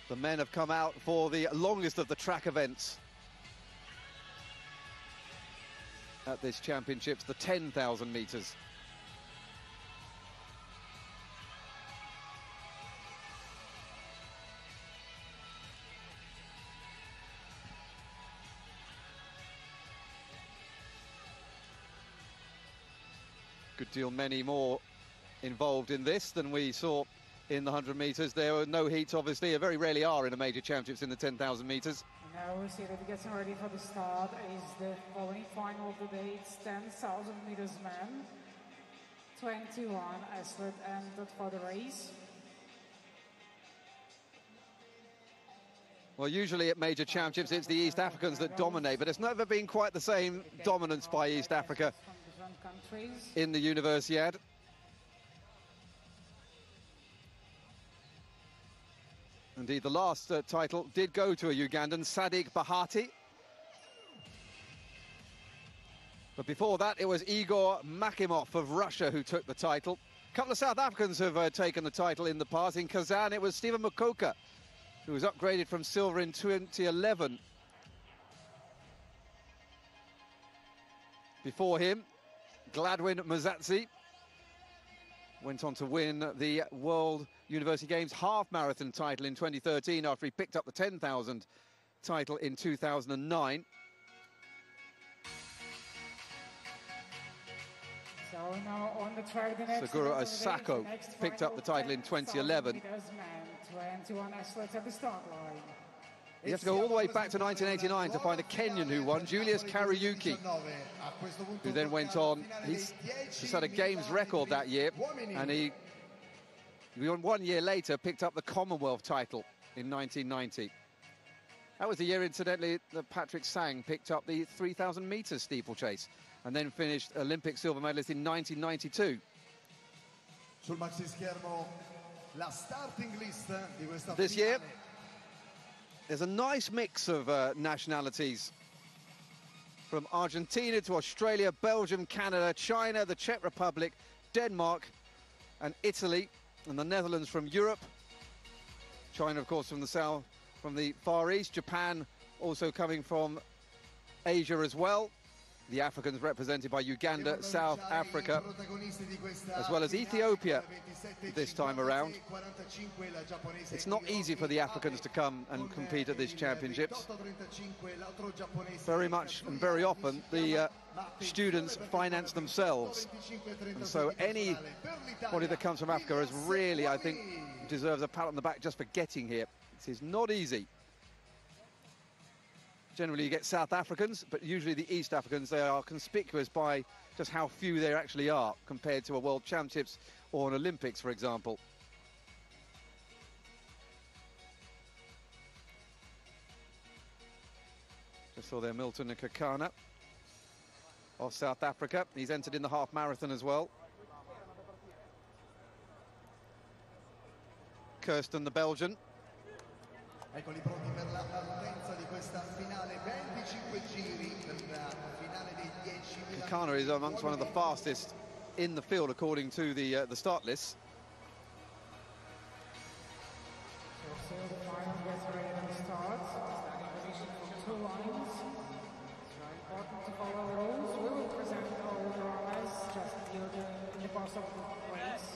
The men have come out for the longest of the track events at this championships, the 10,000 metres. Good deal many more involved in this than we saw in the 100 metres. There were no heats, obviously. There very rarely are in a major championships in the 10,000 metres. Now we see that we're getting ready for the start. Is the following final of the day. It's 10,000 metres men. 21 athletes entered for the race. Well, usually at major championships, it's the East Africans that dominate, but it's never been quite the same dominance by East Africa in the Universiadi. Indeed, the last title did go to a Ugandan, Sadiq Bahati. But before that, it was Igor Makimov of Russia who took the title. A couple of South Africans have taken the title in the past. In Kazan, it was Stephen Mukoka, who was upgraded from silver in 2011. Before him, Gladwin Muzatsi went on to win the World University Games half marathon title in 2013 after he picked up the 10,000 title in 2009. So now on the track, the next Seguro Osako picked up the title in 2011. 21 athletes at the start line. You have to go all the way back to 1989 to find a Kenyan who won, Julius Kariuki, who then went on. He's just had a games record that year, and he 1 year later picked up the Commonwealth title in 1990. That was the year, incidentally, that Patrick Sang picked up the 3,000 metres steeplechase and then finished Olympic silver medalist in 1992. This year, there's a nice mix of nationalities, from Argentina to Australia, Belgium, Canada, China, the Czech Republic, Denmark and Italy, and the Netherlands from Europe. China, of course, from the south, from the Far East. Japan also coming from Asia as well. The Africans represented by Uganda, South Africa, as well as Ethiopia this time around. It's not easy for the Africans to come and compete at these championships. Very much and very often the students finance themselves. And so anybody that comes from Africa is really, I think, deserves a pat on the back just for getting here. It is not easy. Generally you get South Africans, but usually the East Africans, they are conspicuous by just how few there actually are compared to a World Championships or an Olympics, for example. Just saw there Milton Nkakana of South Africa. He's entered in the half marathon as well. Kirsten, the Belgian. Eccoli pronti per la partenza di questa finale, 25 giri per la finale dei 10.000. Nkakana is amongst one of the fastest in the field according to the start list. So the final gets ready to start. Starting position from 2 lines. It's very important to follow the rules. We will present all the runners just in the course of the race.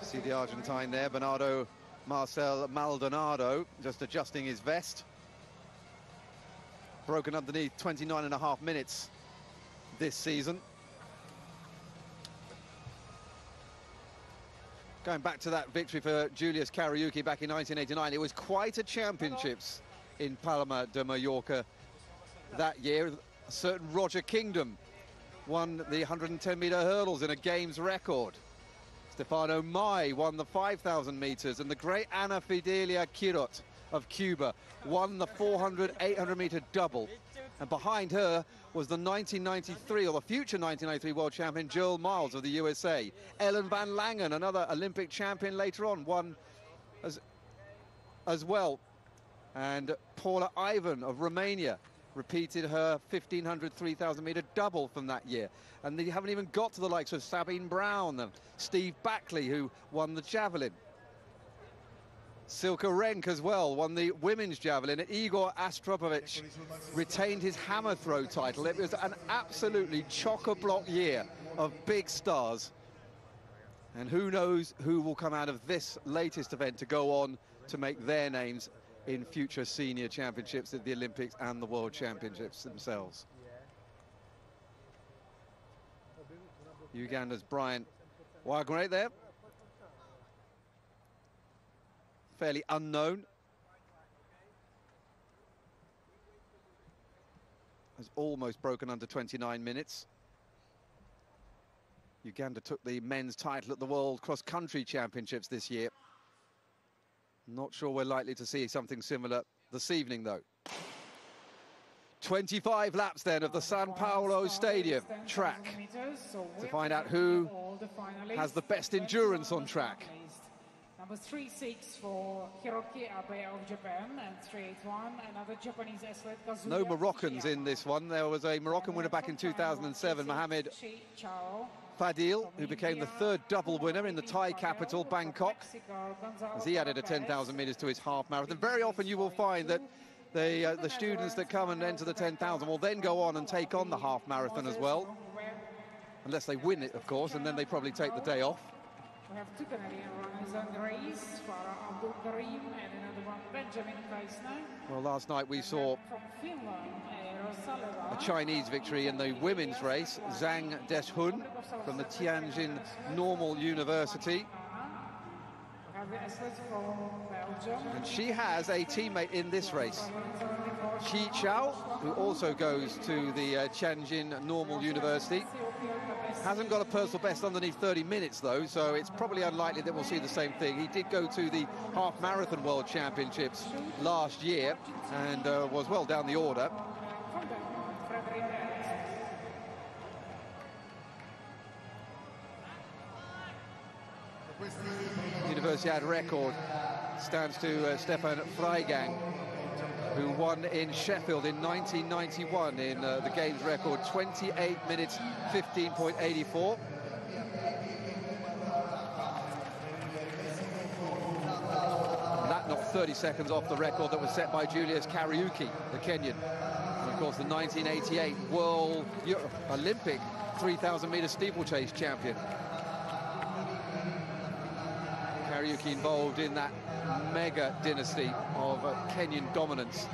See the Argentine there, Bernardo Marcel Maldonado, just adjusting his vest. Broken underneath 29.5 minutes this season. Going back to that victory for Julius Kariuki back in 1989, it was quite a championships in Palma de Mallorca that year. A certain Roger Kingdom won the 110-metre hurdles in a games record. Stefano Mai won the 5,000 metres, and the great Ana Fidelia Quirot of Cuba won the 400, 800-metre double. And behind her was the 1993, or the future 1993 world champion, Joel Miles of the USA. Ellen van Langen, another Olympic champion later on, won as well. And Paula Ivan of Romania repeated her 1500, 3000 metre double from that year. And they haven't even got to the likes of Sabine Brown and Steve Backley, who won the javelin. Silke Renk as well won the women's javelin. Igor Astropovich retained his hammer throw title. It was an absolutely chock-a-block year of big stars. And who knows who will come out of this latest event to go on to make their names in future senior championships at the Olympics and the World Championships themselves. Uganda's Brian Wagner there. Fairly unknown. Has almost broken under 29 minutes. Uganda took the men's title at the World Cross Country Championships this year. Not sure we're likely to see something similar this evening, though. 25 laps then of the San Paolo Stadium track to find out who has the best endurance on track. Number 3-6 for Hiroki Abe of Japan, and 3-8-1, another Japanese athlete, Kazuya No Moroccans in this one. There was a Moroccan winner back in 2007, Mohamed Fadil, who became the third double winner in the Thai capital, Bangkok, as he added a 10,000 metres to his half marathon. Very often you will find that the students that come and enter the 10,000 will then go on and take on the half marathon as well, unless they win it, of course, and then they probably take the day off. We have two Canadian runners on the race, Farah Abdul Karim and another one, Benjamin Kaisner. Well, last night we saw from Finland, a Chinese victory in the women's race, Zhang Deshun from the Tianjin Normal University. We have the athletes from Belgium. And she has a teammate in this race, Chi Chao, who also goes to the Tianjin Normal University. Hasn't got a personal best underneath 30 minutes, though, so it's probably unlikely that we'll see the same thing. He did go to the half marathon World Championships last year and was well down the order. Universiadi record stands to Stefan Freigang, who won in Sheffield in 1991 in the games record, 28 minutes 15.84. That knocked 30 seconds off the record that was set by Julius Kariuki, the Kenyan. And of course, the 1988 World Olympic 3,000 meter steeplechase champion. Kariuki involved in that mega dynasty of Kenyan dominance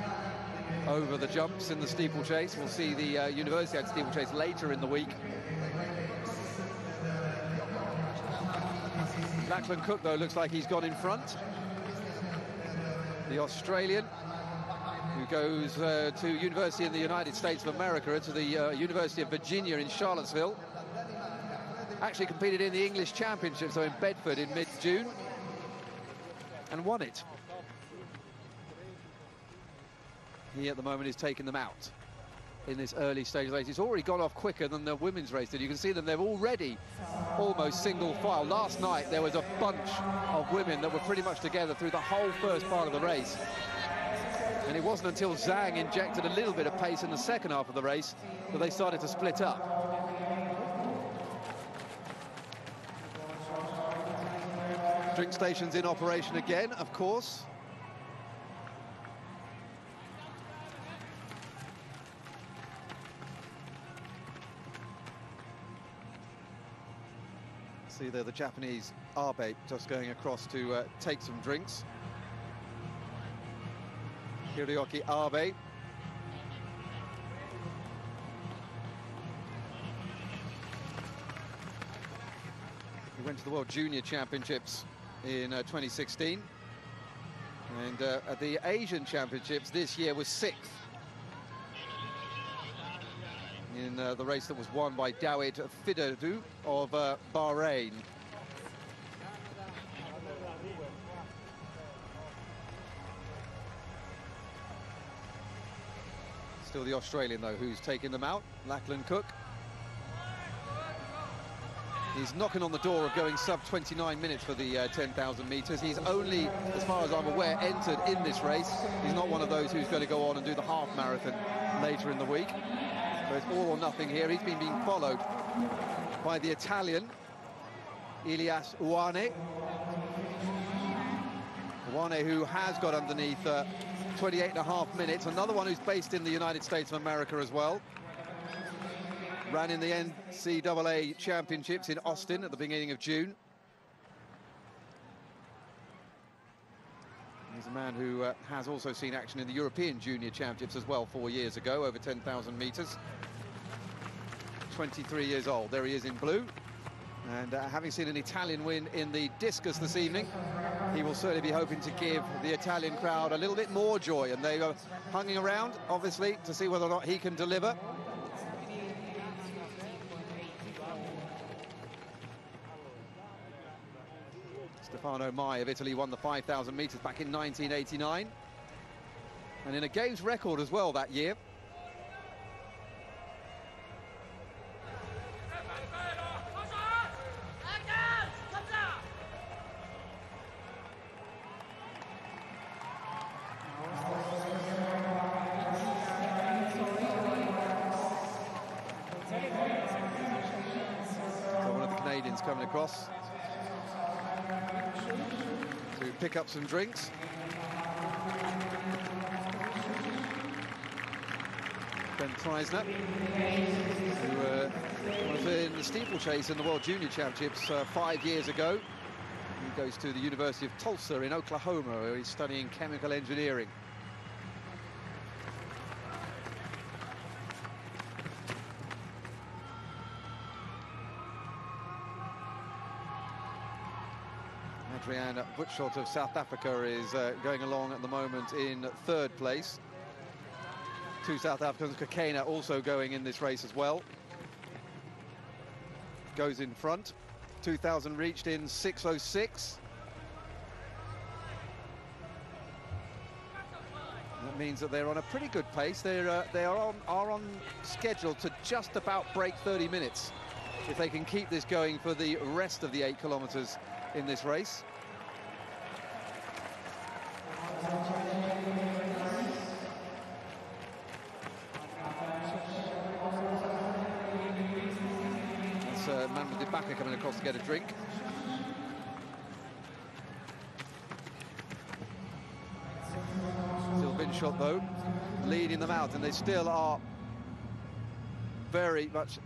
over the jumps in the steeplechase. We'll see the Universiadi steeplechase later in the week. Lachlan Cook, though, looks like he's gone in front. The Australian, who goes to University in the United States of America, to the University of Virginia in Charlottesville. Actually competed in the English Championship, so in Bedford in mid-June, and won it. He at the moment is taking them out in this early stage race. It's already gone off quicker than the women's race did. You can see them, they're already almost single file. Last night there was a bunch of women that were pretty much together through the whole first part of the race. And it wasn't until Zhang injected a little bit of pace in the second half of the race that they started to split up. Drink stations in operation again, of course. See there the Japanese Abe just going across to take some drinks. Hiroki Abe. He went to the World Junior Championships in 2016, and at the Asian Championships this year was 6th in the race that was won by Dawid Fidadu of Bahrain. Still the Australian, though, who's taking them out, Lachlan Cook. He's knocking on the door of going sub-29 minutes for the 10,000 metres. He's only, as far as I'm aware, entered in this race. He's not one of those who's going to go on and do the half marathon later in the week. So it's all or nothing here. He's been being followed by the Italian, Ilias Uane. Uane, who has got underneath 28.5 minutes. Another one who's based in the United States of America as well. Ran in the NCAA Championships in Austin at the beginning of June. He's a man who has also seen action in the European Junior Championships as well 4 years ago, over 10,000 metres. 23 years old. There he is in blue. And having seen an Italian win in the discus this evening, he will certainly be hoping to give the Italian crowd a little bit more joy. And they are hanging around, obviously, to see whether or not he can deliver. Stefano Mai of Italy won the 5,000 metres back in 1989. And in a games record as well that year. So one of the Canadians coming across to pick up some drinks. Ben Treisner, who was in the steeplechase in the World Junior Championships 5 years ago. He goes to the University of Tulsa in Oklahoma, where he's studying chemical engineering. Adrian Butschot of South Africa is going along at the moment in 3rd place. 2 South Africans, Kakena also going in this race as well. Goes in front. 2,000 reached in 6:06. That means that they're on a pretty good pace. They are on schedule to just about break 30 minutes if they can keep this going for the rest of the 8 kilometers in this race. That's man with the backer coming across to get a drink. Still been shot though, leading them out, and they still are very much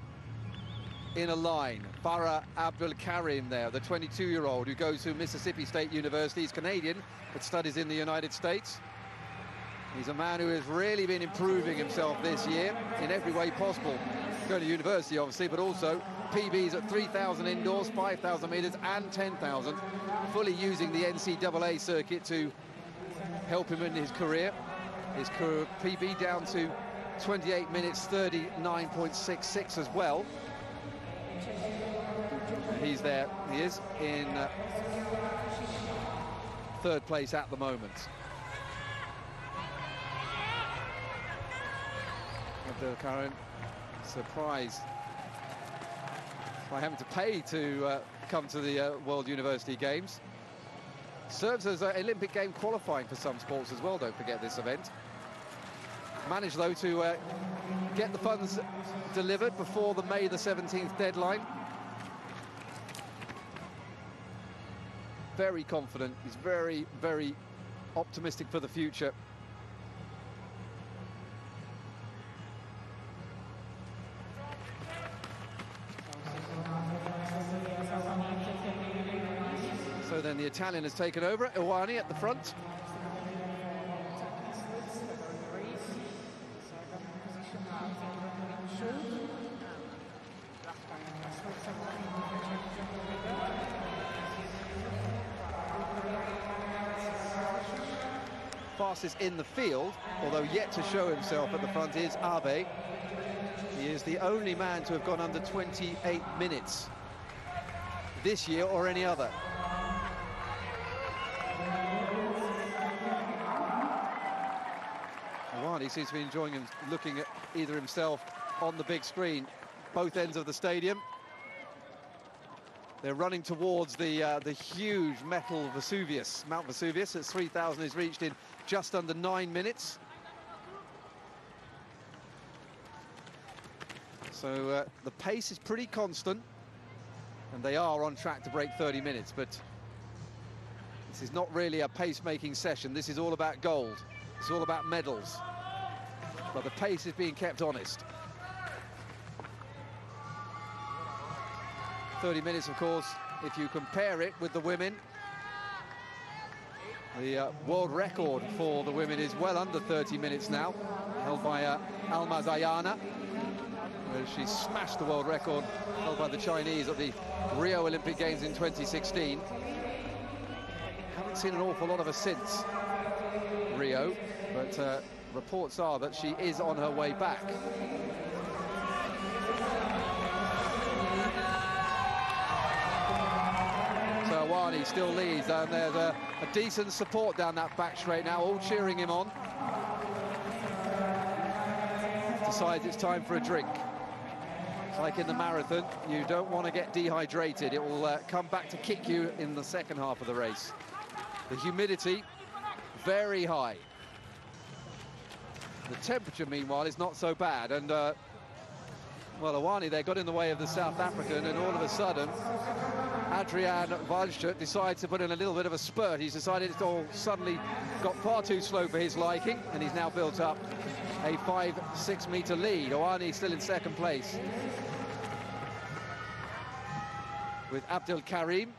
in a line. Farah Abdul Karim there, the 22-year-old who goes to Mississippi State University. He's Canadian, but studies in the United States. He's a man who has really been improving himself this year in every way possible. Going to university, obviously, but also PBs at 3,000 indoors, 5,000 metres and 10,000. Fully using the NCAA circuit to help him in his career. His PB down to 28 minutes 39.66 as well. He's there, he is in 3rd place at the moment. Abdul Karim surprised by having to pay to come to the World University Games. Serves as an Olympic game qualifying for some sports as well, don't forget this event. Managed though to get the funds delivered before the May the 17th deadline. Very confident, he's very, very optimistic for the future. So then the Italian has taken over, Iwani at the front. Fastest in the field, although yet to show himself at the front, is Abe. He is the only man to have gone under 28 minutes this year or any other. He seems to be enjoying him, looking at either himself on the big screen, both ends of the stadium. They're running towards the huge metal Vesuvius, Mount Vesuvius. At 3,000 is reached in just under 9 minutes. So the pace is pretty constant, and they are on track to break 30 minutes, but this is not really a pace-making session. This is all about gold. It's all about medals. But the pace is being kept honest. 30 minutes, of course, if you compare it with the women. The world record for the women is well under 30 minutes now, held by Alma Zayana, where she smashed the world record held by the Chinese at the Rio Olympic Games in 2016. Haven't seen an awful lot of her since Rio, but reports are that she is on her way back. So Awani still leads, and there's a decent support down that back straight now, all cheering him on. Decides it's time for a drink. Like in the marathon, you don't want to get dehydrated. It will come back to kick you in the second half of the race. The humidity, very high. The temperature, meanwhile, is not so bad. And, well, Awani there got in the way of the South African, and all of a sudden, Adrian Waldschut decides to put in a little bit of a spurt. He's decided it's all suddenly got far too slow for his liking, and he's now built up a 5-6 meter lead. Awani still in second place, with Abdel Karim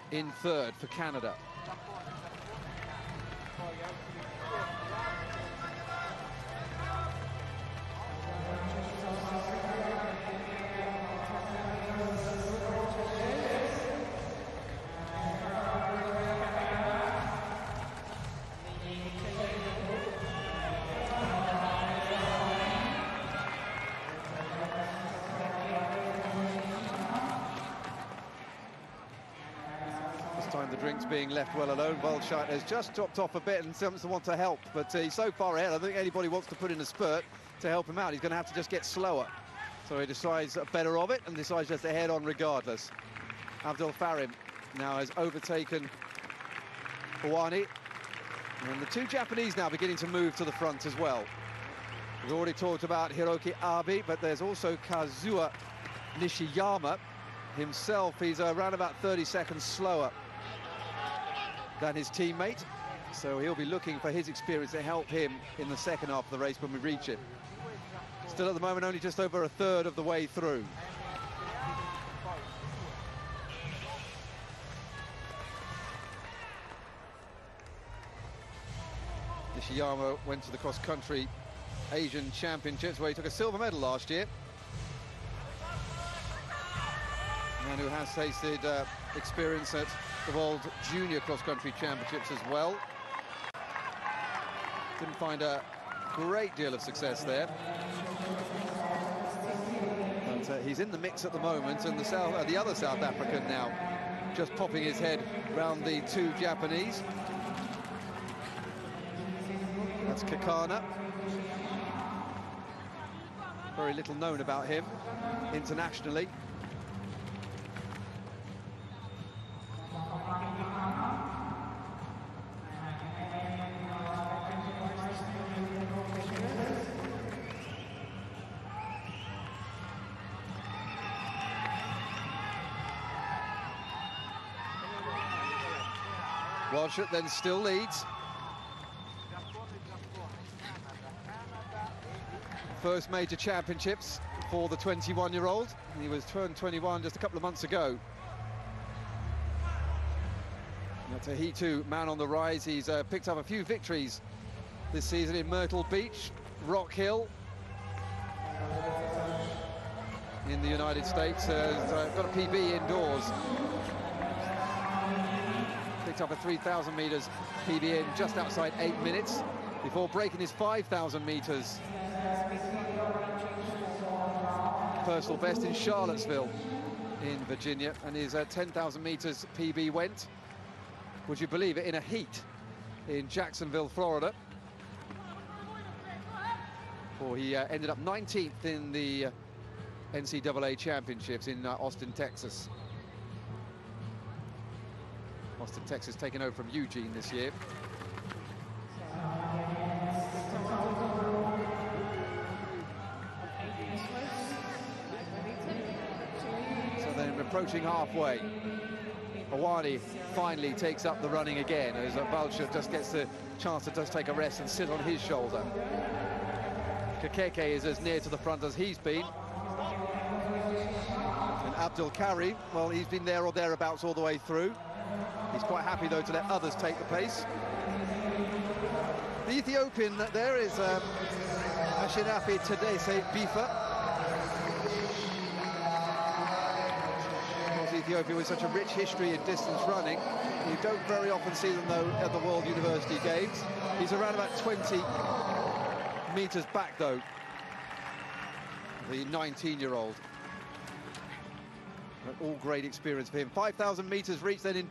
in third for Canada. The drink's being left well alone. Waldschut has just dropped off a bit and seems to want to help, but he's so far ahead, I don't think anybody wants to put in a spurt to help him out. He's going to have to just get slower. So he decides better of it and decides just to head on regardless. Abdel Karim now has overtaken Awani, and the two Japanese now beginning to move to the front as well. We've already talked about Hiroki Abe, but there's also Kazuya Nishiyama himself. He's around about 30 seconds slower than his teammate, so he'll be looking for his experience to help him in the second half of the race when we reach it. Still at the moment only just over a third of the way through. Nishiyama went to the cross-country Asian Championships where he took a silver medal last year. Man who has tasted experience at the World Junior Cross-Country Championships as well. Didn't find a great deal of success there. But he's in the mix at the moment, and the other South African now just popping his head round the two Japanese. That's Kakana. Very little known about him internationally. Waldschut then still leads. First major championships for the 21-year-old. He was turned 21 just a couple of months ago. He too, man on the rise. He's picked up a few victories this season in Myrtle Beach, Rock Hill in the United States. Got a PB indoors. Picked up a 3,000 meters PB in just outside 8 minutes before breaking his 5,000 meters personal best in Charlottesville in Virginia, and his 10,000 meters PB went, would you believe it, in a heat in Jacksonville, Florida. Or he ended up 19th in the NCAA championships in Austin, Texas. Austin, Texas, taken over from Eugene this year. approaching halfway. Awani finally takes up the running again as Balcha just gets the chance to just take a rest and sit on his shoulder. Kekeke is as near to the front as he's been. And Abdul Karim, well, he's been there or thereabouts all the way through. He's quite happy, though, to let others take the pace. The Ethiopian there is Ashinafi Tadese Bifa. Of course, Ethiopia with such a rich history in distance running. You don't very often see them, though, at the World University Games. He's around about 20 meters back, though, the 19-year-old. All great experience for him. 5,000 meters reached then in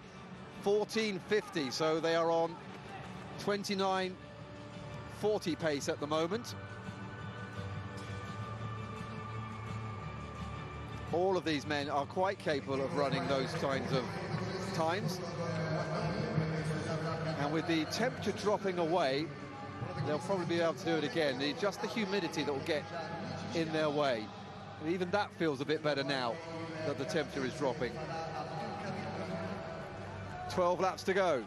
14:50, so they are on 29:40 pace at the moment. All of these men are quite capable of running those kinds of times. And with the temperature dropping away, they'll probably be able to do it again. Just the humidity that will get in their way. And even that feels a bit better now that the temperature is dropping. 12 laps to go.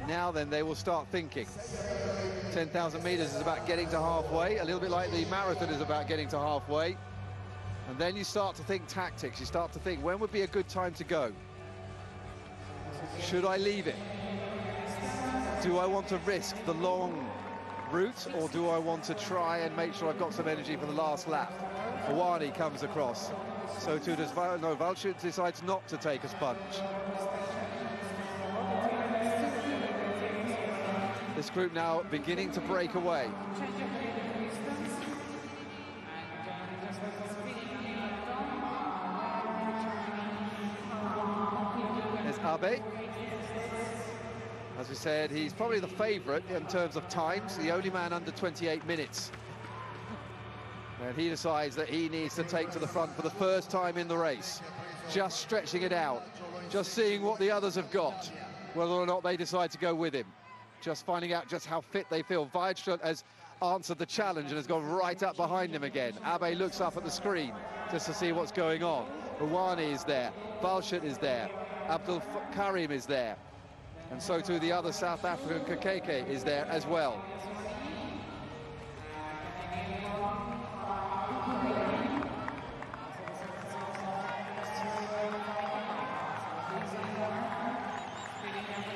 Now then, they will start thinking. 10,000 meters is about getting to halfway, a little bit like the marathon is about getting to halfway. And then you start to think tactics. You start to think, when would be a good time to go? Should I leave it? Do I want to risk the long route, or do I want to try and make sure I've got some energy for the last lap? Awani comes across. So too does Valchut decides not to take a sponge. This group now beginning to break away. There's Abe. As we said, he's probably the favourite in terms of times, the only man under 28 minutes. And he decides that he needs to take to the front for the first time in the race. Just stretching it out, just seeing what the others have got, whether or not they decide to go with him. Just finding out just how fit they feel. Weidström has answered the challenge and has gone right up behind him again. Abe looks up at the screen just to see what's going on. Awani is there, Balchut is there, Abdul Karim is there. And so too the other South African, Kekeke, is there as well.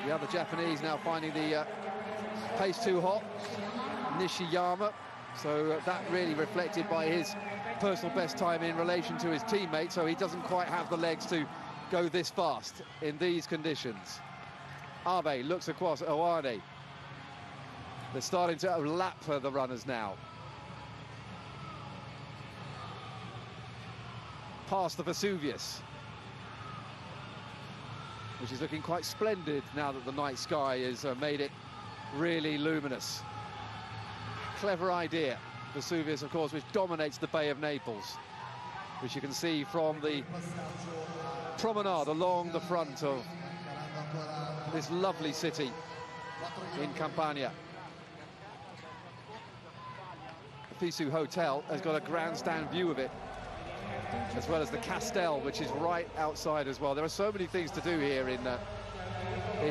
The other Japanese now finding the pace too hot, Nishiyama. So that really reflected by his personal best time in relation to his teammate. So he doesn't quite have the legs to go this fast in these conditions. Abe looks across at Awani. They're starting to lap the runners now. Past the Vesuvius, which is looking quite splendid now that the night sky has made it really luminous. Clever idea. Vesuvius, of course, which dominates the Bay of Naples, which you can see from the promenade along the front of this lovely city in Campania. The Fisu Hotel has got a grandstand view of it, as well as the Castel, which is right outside as well. There are so many things to do here in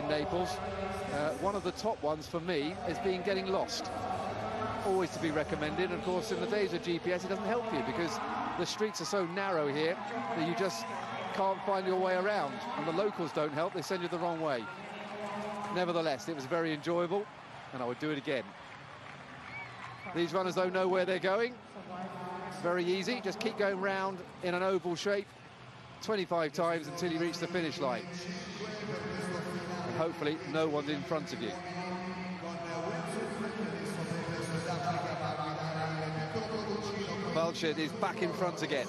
Naples. One of the top ones for me is getting lost. Always to be recommended. Of course, in the days of GPS, it doesn't help you because the streets are so narrow here that you just can't find your way around. And the locals don't help, they send you the wrong way. Nevertheless, it was very enjoyable, and I would do it again. These runners don't know where they're going. Very easy, just keep going round in an oval shape 25 times until you reach the finish line. And hopefully no one's in front of you. Balchut is back in front again.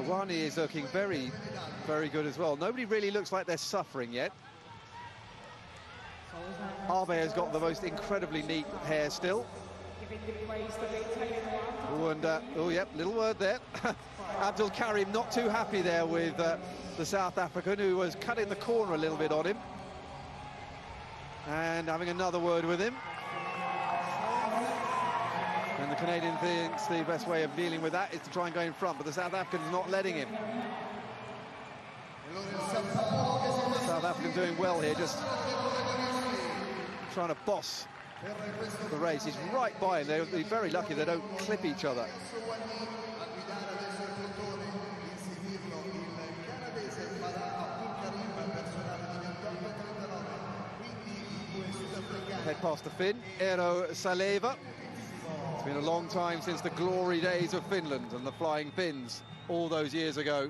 Awani is looking very, very good as well. Nobody really looks like they're suffering yet. Abe has got the most incredibly neat hair still. Giving the place to the Italian one, Oh, and oh, yep, little word there. Abdul Karim not too happy there with the South African, who was cutting the corner a little bit on him. And having another word with him. And the Canadian thinks the best way of dealing with that is to try and go in front, but the South African's not letting him. South African doing well here, just trying to boss the race. He's right by him. They're very lucky they don't clip each other. Head past the Finn, Eero Saleva. It's been a long time since the glory days of Finland and the Flying Finns all those years ago.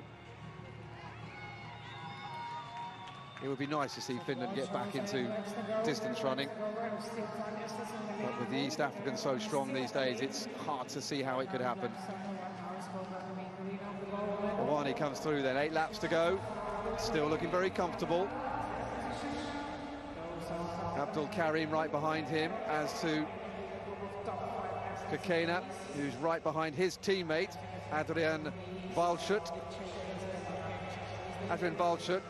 It would be nice to see Finland get back into distance running. But with the East Africans so strong these days, it's hard to see how it could happen. Awani comes through then, 8 laps to go. Still looking very comfortable. Abdul Karim right behind him, as to Kokena, who's right behind his teammate, Adrian Walschut. Adrian Walschut.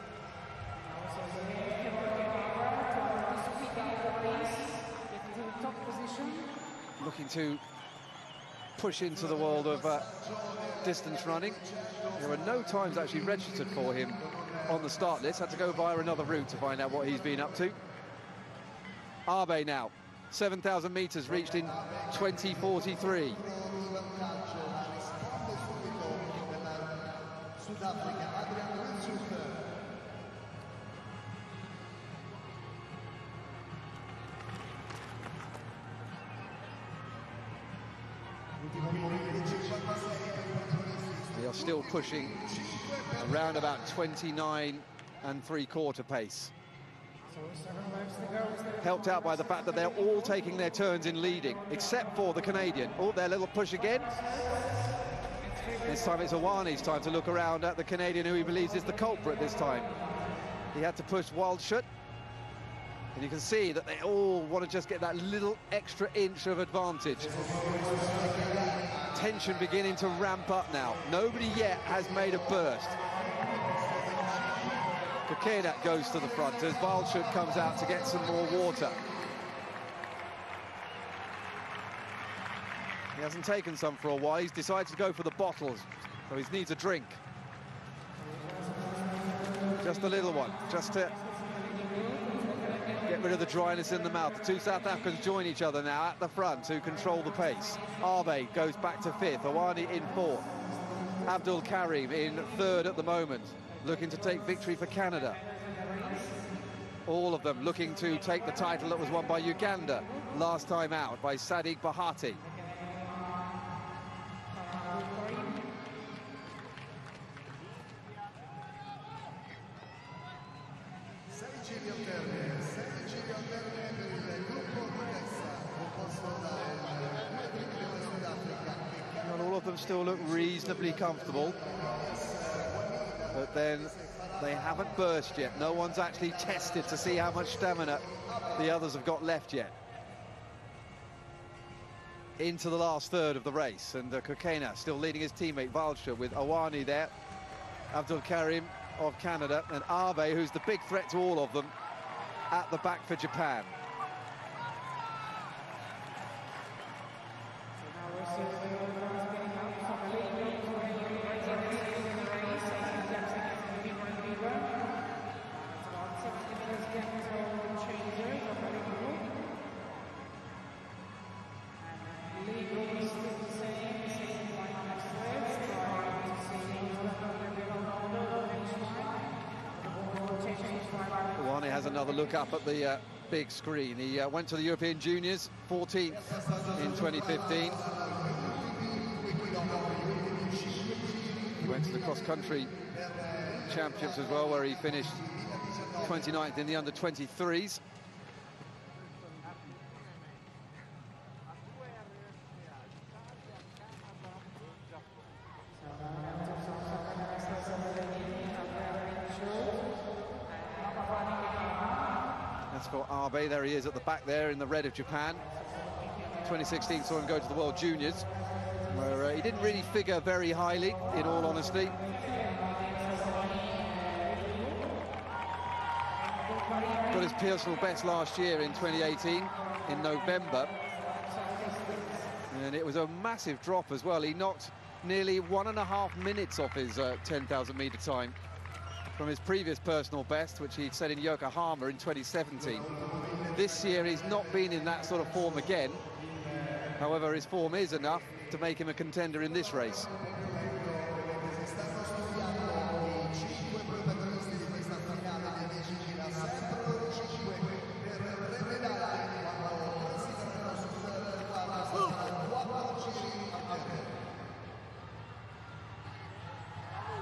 Looking to push into the world of distance running. There were no times actually registered for him on the start list. Had to go via another route to find out what he's been up to. Abe now, 7,000 metres reached in 2043. They are still pushing around about 29 3/4 pace. Helped out by the fact that they're all taking their turns in leading, except for the Canadian. Oh, their little push again. This time it's Awani's time to look around at the Canadian, who he believes is the culprit this time. He had to push Walschut. And you can see that they all want to just get that little extra inch of advantage. Tension beginning to ramp up now. Nobody yet has made a burst. Kokena goes to the front as Walschut comes out to get some more water. He hasn't taken some for a while. He's decided to go for the bottles, so he needs a drink. Just a little one, just to get rid of the dryness in the mouth. The two South Africans join each other now at the front to control the pace. Abe goes back to 5th, Awani in 4th. Abdul Karim in 3rd at the moment, looking to take victory for Canada. All of them looking to take the title that was won by Uganda last time out by Sadiq Bahati. Well, all of them still look reasonably comfortable, but then they haven't burst yet. No one's actually tested to see how much stamina the others have got left yet. Into the last third of the race, and Kokena still leading his teammate Walschut, with Awani there, Abdul Karim of Canada, and Abe, who's the big threat to all of them, at the back for Japan. Has another look up at the big screen. He went to the European Juniors, 14th in 2015. He went to the cross-country championships as well, where he finished 29th in the under-23s. For Abe, there he is at the back there in the red of Japan. 2016 saw him go to the World Juniors. where he didn't really figure very highly, in all honesty. Got his personal best last year in 2018, in November. And it was a massive drop as well. He knocked nearly 1.5 minutes off his 10,000 metre time from his previous personal best, which he'd set in Yokohama in 2017. This year he's not been in that sort of form again. However, his form is enough to make him a contender in this race.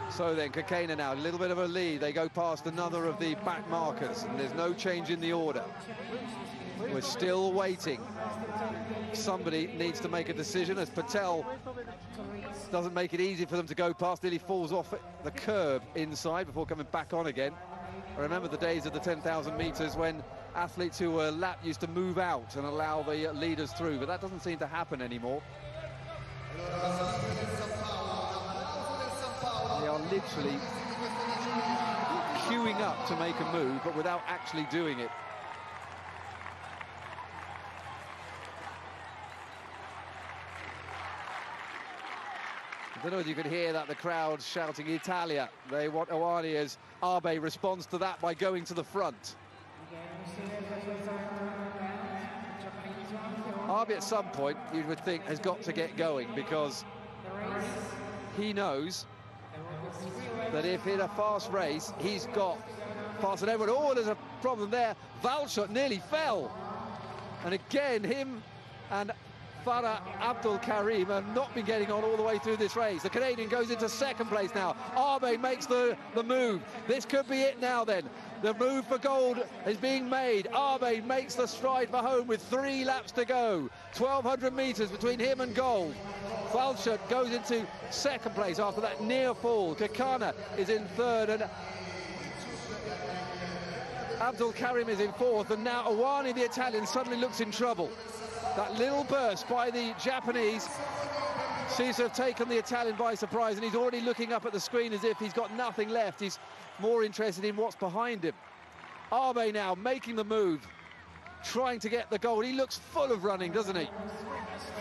So then, Kekana now, a little bit of a lead. They go past another of the back markers, and there's no change in the order. We're still waiting. Somebody needs to make a decision, as Patel doesn't make it easy for them to go past. Nearly falls off the curb inside before coming back on again. I remember the days of the 10,000 metres when athletes who were lapped used to move out and allow the leaders through, but that doesn't seem to happen anymore. They are literally queuing up to make a move, but without actually doing it. I don't know if you could hear that, the crowd shouting Italia. They want Ioane, as Abe responds to that by going to the front. Abe at some point, you would think, has got to get going, because he knows that if in a fast race, he's got faster than everyone. Oh, there's a problem there. Valshot nearly fell. And again, him and Farah Abdul Karim have not been getting on all the way through this race. The Canadian goes into second place now. Abe makes the move. This could be it now then. The move for gold is being made. Abe makes the stride for home with 3 laps to go. 1,200 metres between him and gold. Valshot goes into second place after that near fall. Kekana is in third, and Abdul Karim is in fourth, and now Ioane, the Italian, suddenly looks in trouble. That little burst by the Japanese seems to have taken the Italian by surprise, and he's already looking up at the screen as if he's got nothing left. He's more interested in what's behind him. Abe now making the move, trying to get the gold. He looks full of running, doesn't he?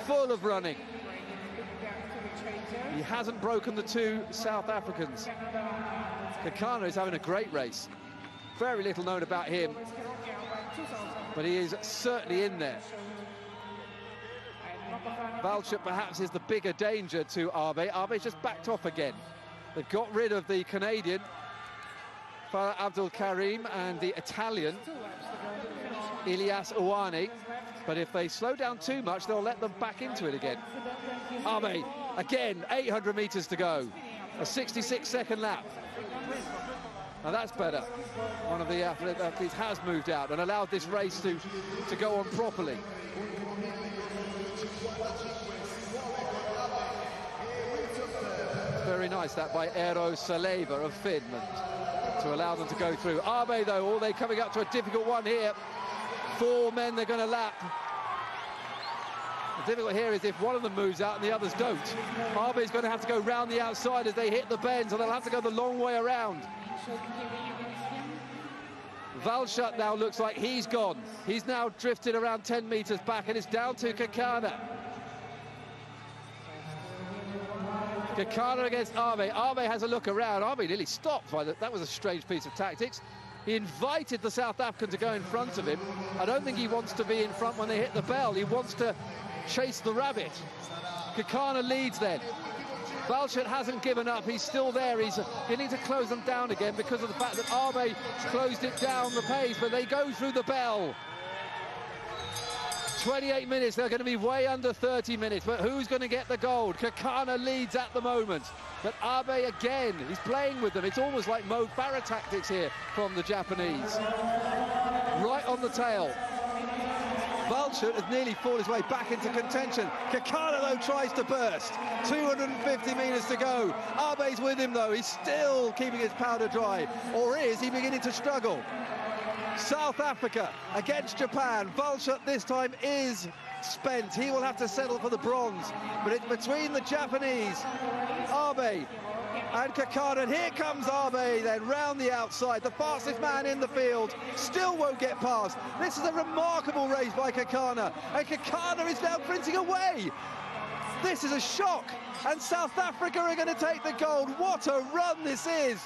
Full of running. He hasn't broken the 2 South Africans. Kekana is having a great race. Very little known about him, but he is certainly in there. Valshot perhaps is the bigger danger to Abe. Abe's just backed off again. They've got rid of the Canadian, Farah Abdul Karim, and the Italian, Ilyas Ioane. But if they slow down too much, they'll let them back into it again. Abe, again, 800 metres to go. A 66-second lap. Now that's better. One of the athletes has moved out and allowed this race to go on properly. Very nice that by Eero Saleva of Finland to allow them to go through. Abe though, all they coming up to a difficult one here. 4 men they're going to lap. The difficult here is if one of them moves out and the others don't. Abe's going to have to go round the outside as they hit the bends, and they'll have to go the long way around. Valshot now looks like he's gone. He's now drifted around 10 metres back, and it's down to Kekana. Kekana against Abe. Abe has a look around. Abe nearly stopped. That was a strange piece of tactics. He invited the South African to go in front of him. I don't think he wants to be in front when they hit the bell. He wants to chase the rabbit. Kekana leads then. Valshot hasn't given up. He's still there. He's beginning to close them down again because of the fact that Abe closed it down the pace, but they go through the bell. 28 minutes. They're going to be way under 30 minutes, but who's going to get the gold? Kekana leads at the moment, but Abe again, he's playing with them. It's almost like Mo Farah tactics here from the Japanese. Right on the tail. Valshot has nearly fought his way back into contention. Kekana, though, tries to burst. 250 metres to go. Abe's with him, though. He's still keeping his powder dry. Or is he beginning to struggle? South Africa against Japan. Valshot this time is spent. He will have to settle for the bronze. But it's between the Japanese, Abe and Kakana. And here comes Abe then round the outside. The fastest man in the field. Still won't get past. This is a remarkable race by Kakana. And Kakana is now printing away. This is a shock. And South Africa are going to take the gold. What a run this is.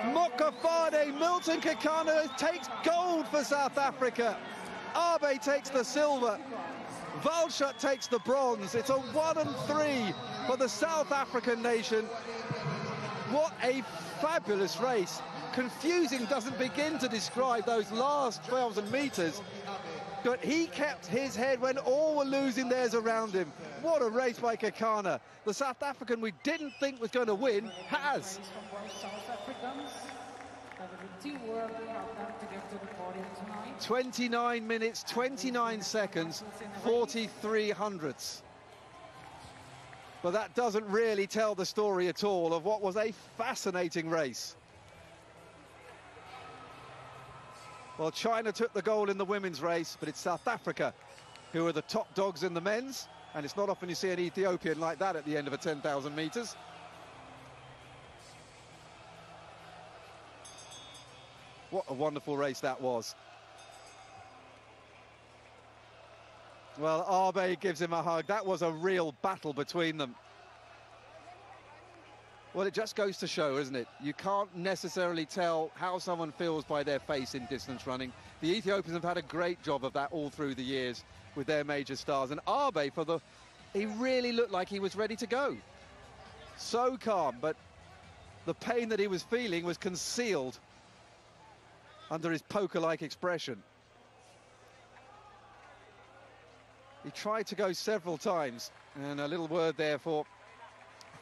Mokafade, Milton Kakana takes gold for South Africa. Abe takes the silver. Waldschut takes the bronze. It's a 1 and 3 for the South African nation. What a fabulous race. Confusing doesn't begin to describe those last 1,000 metres. But he kept his head when all were losing theirs around him. What a race by Kakana. The South African we didn't think was going to win has. 29 minutes, 29 seconds, 43 hundredths. But that doesn't really tell the story at all of what was a fascinating race. Well, China took the gold in the women's race, but it's South Africa who are the top dogs in the men's. And it's not often you see an Ethiopian like that at the end of a 10,000 metres. What a wonderful race that was. Well, Abe gives him a hug. That was a real battle between them. Well, it just goes to show, isn't it? You can't necessarily tell how someone feels by their face in distance running. The Ethiopians have had a great job of that all through the years with their major stars. And Abe, he really looked like he was ready to go. So calm, but the pain that he was feeling was concealed under his poker-like expression. He tried to go several times, and a little word there for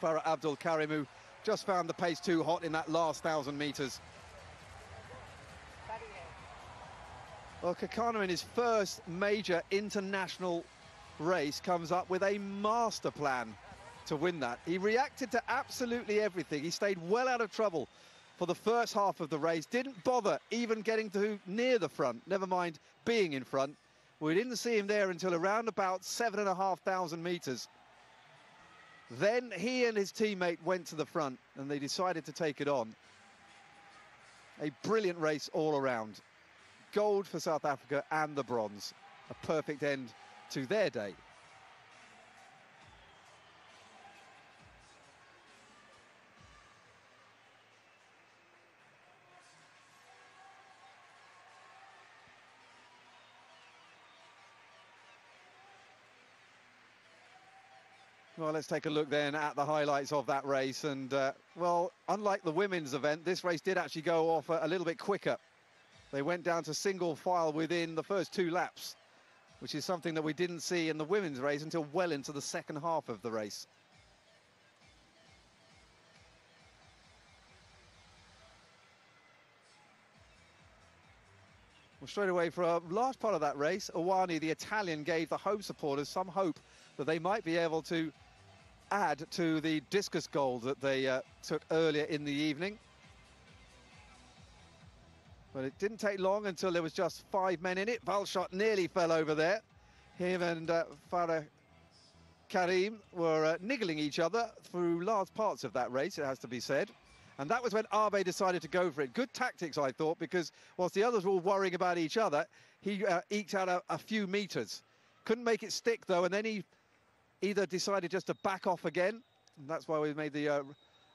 Farah Abdul Karim, who just found the pace too hot in that last 1,000 metres. Well, Kakana in his first major international race comes up with a master plan to win that. He reacted to absolutely everything. He stayed well out of trouble for the first half of the race, didn't bother even getting to near the front, never mind being in front. We didn't see him there until around about 7,500 metres. Then he and his teammate went to the front and they decided to take it on. A brilliant race all around. Gold for South Africa and the bronze. A perfect end to their day. Well, let's take a look then at the highlights of that race. And, well, unlike the women's event, this race did actually go off a little bit quicker. They went down to single file within the first 2 laps, which is something that we didn't see in the women's race until well into the second half of the race. Well, straight away for a large part of that race, Owani, the Italian, gave the home supporters some hope that they might be able to add to the discus gold that they took earlier in the evening. But it didn't take long until there was just 5 men in it. Waldschut nearly fell over there. Him and Farah Karim were niggling each other through large parts of that race, it has to be said. And that was when Abe decided to go for it. Good tactics, I thought, because whilst the others were all worrying about each other, he eked out a few metres. Couldn't make it stick, though, and then he either decided just to back off again, and that's why we made the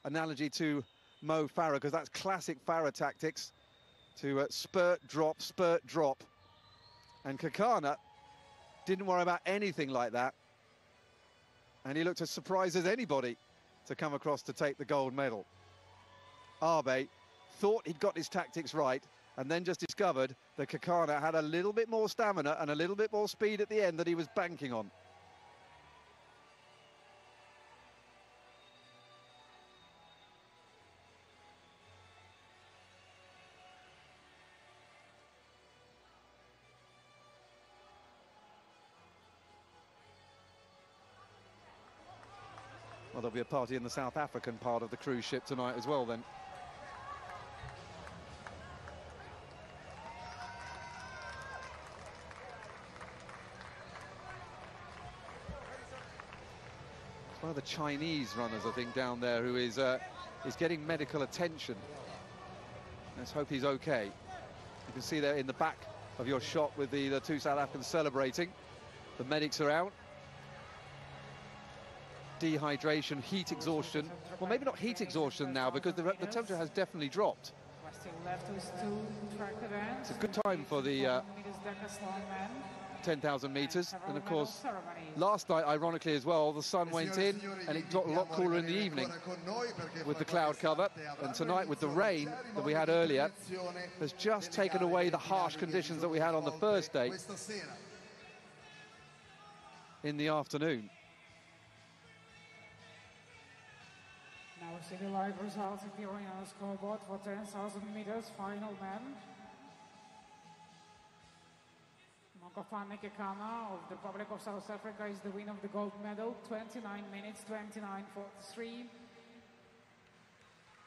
analogy to Mo Farah, because that's classic Farah tactics, to spurt, drop. And Kakana didn't worry about anything like that. And he looked as surprised as anybody to come across to take the gold medal. Abe thought he'd got his tactics right, and then just discovered that Kakana had a little bit more stamina and a little bit more speed at the end that he was banking on. Well, there'll be a party in the South African part of the cruise ship tonight as well, then. one of the Chinese runners, I think, down there who is getting medical attention. Let's hope he's okay. You can see there in the back of your shot with the two South Africans celebrating. The medics are out. Dehydration, heat exhaustion. Well, maybe not heat exhaustion now, because the temperature has definitely dropped. It's a good time for the 10,000 meters. And of course, last night, ironically as well, the sun went in and it got a lot cooler in the evening with the cloud cover. And tonight, with the rain that we had earlier, has just taken away the harsh conditions that we had on the first day in the afternoon. Now we see the live results appearing on the scoreboard for 10,000 meters final man. Mokofane Kekana of the Republic of South Africa is the winner of the gold medal, 29 minutes, 29:43.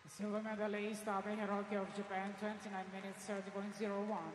The silver medalist Abe Hiroki of Japan, 29 minutes, 30.01.